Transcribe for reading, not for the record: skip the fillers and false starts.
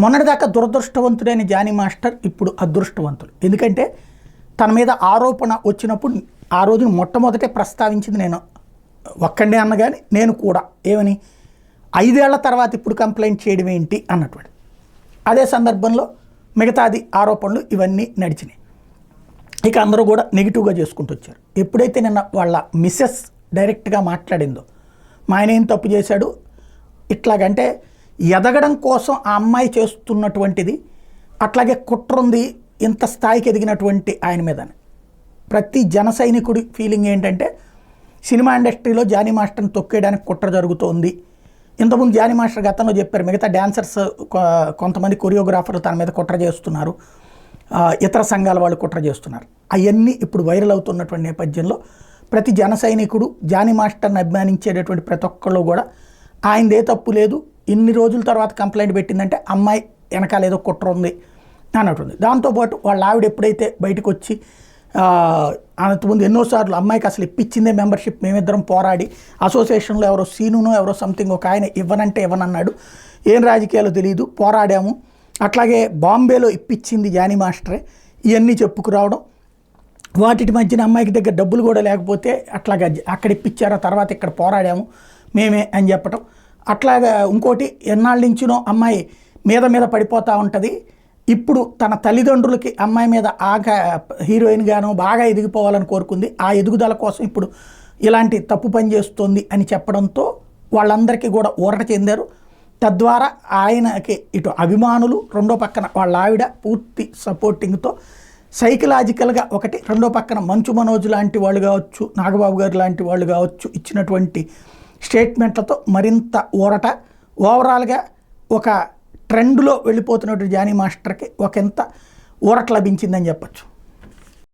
మొన్నటిదాకా దురదృష్టవంతుడైన Johnny master ఇప్పుడు అదృష్టవంతుడు. ఎందుకంటే తన మీద ఆరోపణ వచ్చినప్పుడు ఆ రోజున మొట్టమొదటే ప్రస్తావించింది నేను ఒక్కడే అన్న కానీ నేను కూడా ఏమని 5 ఏళ్ల తర్వాత ఇప్పుడు కంప్లైంట్ చేయడం ఏంటి అన్నటువంటి. అదే సందర్భంలో మిగతాది ఆరోపణలు ఇవన్నీ నడిచినాయి. ఇక అందరూ కూడా నెగిటివ్గా చేసుకుంటూ వచ్చారు. ఎప్పుడైతే నిన్న వాళ్ళ మిస్సెస్ డైరెక్ట్గా మాట్లాడిందో మా ఆయన ఏం తప్పు చేశాడు ఇట్లాగంటే ఎదగడం కోసం ఆ అమ్మాయి చేస్తున్నటువంటిది అట్లాగే కుట్ర ఉంది ఇంత స్థాయికి ఎదిగినటువంటి ఆయన మీదని. ప్రతి జన సైనికుడి ఫీలింగ్ ఏంటంటే సినిమా ఇండస్ట్రీలో జానీ మాస్టర్ని తొక్కేయడానికి కుట్ర జరుగుతోంది. ఇంతకుముందు జానీ మాస్టర్ గతంలో చెప్పారు మిగతా డ్యాన్సర్స్ కొంతమంది కొరియోగ్రాఫర్లు తన మీద కుట్ర చేస్తున్నారు, ఇతర సంఘాల వాళ్ళు కుట్ర చేస్తున్నారు. అవన్నీ ఇప్పుడు వైరల్ అవుతున్నటువంటి నేపథ్యంలో ప్రతి జన సైనికుడు జానీ మాస్టర్ని అభిమానించేటటువంటి ప్రతి ఒక్కళ్ళు కూడా ఆయనదే తప్పు లేదు, ఇన్ని రోజుల తర్వాత కంప్లైంట్ పెట్టిందంటే అమ్మాయి వెనకాల ఏదో కుట్ర ఉంది అన్నట్టుంది. దాంతోపాటు వాళ్ళ ఆవిడ ఎప్పుడైతే బయటకు వచ్చి అంతకుముందు ఎన్నోసార్లు అమ్మాయికి అసలు ఇప్పించిందే మెంబర్షిప్, మేమిద్దరం పోరాడి అసోసియేషన్లో ఎవరో సీనునో ఎవరో సంథింగ్ ఒక ఆయన ఇవ్వనంటే ఇవ్వనన్నాడు, ఏం రాజకీయాలు తెలియదు పోరాడాము, అట్లాగే బాంబేలో ఇప్పించింది జానీ మాస్టరే, ఇవన్నీ చెప్పుకురావడం, వాటి మధ్యన అమ్మాయికి దగ్గర డబ్బులు కూడా లేకపోతే అట్లాగా అక్కడ ఇప్పించారో తర్వాత ఇక్కడ పోరాడాము మేమే అని చెప్పటం. అట్లాగా ఇంకోటి ఎన్నాళ్ళ నుంచినో అమ్మాయి మీద పడిపోతూ ఉంటుంది. ఇప్పుడు తన తల్లిదండ్రులకి అమ్మాయి మీద హీరోయిన్ గాను బాగా ఎదిగిపోవాలని కోరుకుంది, ఆ ఎదుగుదల కోసం ఇప్పుడు ఇలాంటి తప్పు పని చేస్తుంది అని చెప్పడంతో వాళ్ళందరికీ కూడా ఊరట చెందారు. తద్వారా ఆయనకి ఇటు అభిమానులు, రెండో పక్కన వాళ్ళ ఆవిడ పూర్తి సపోర్టింగ్తో సైకలాజికల్గా ఒకటి, రెండో పక్కన మంచు మనోజ్ లాంటి వాళ్ళు కావచ్చు, నాగబాబు గారు లాంటి వాళ్ళు కావచ్చు ఇచ్చినటువంటి స్టేట్మెంట్లతో మరింత ఊరట. ఓవరాల్గా ఒక ట్రెండ్లో వెళ్ళిపోతున్నటువంటి జానీ మాస్టర్కి ఒకంత ఊరట లభించిందని చెప్పచ్చు.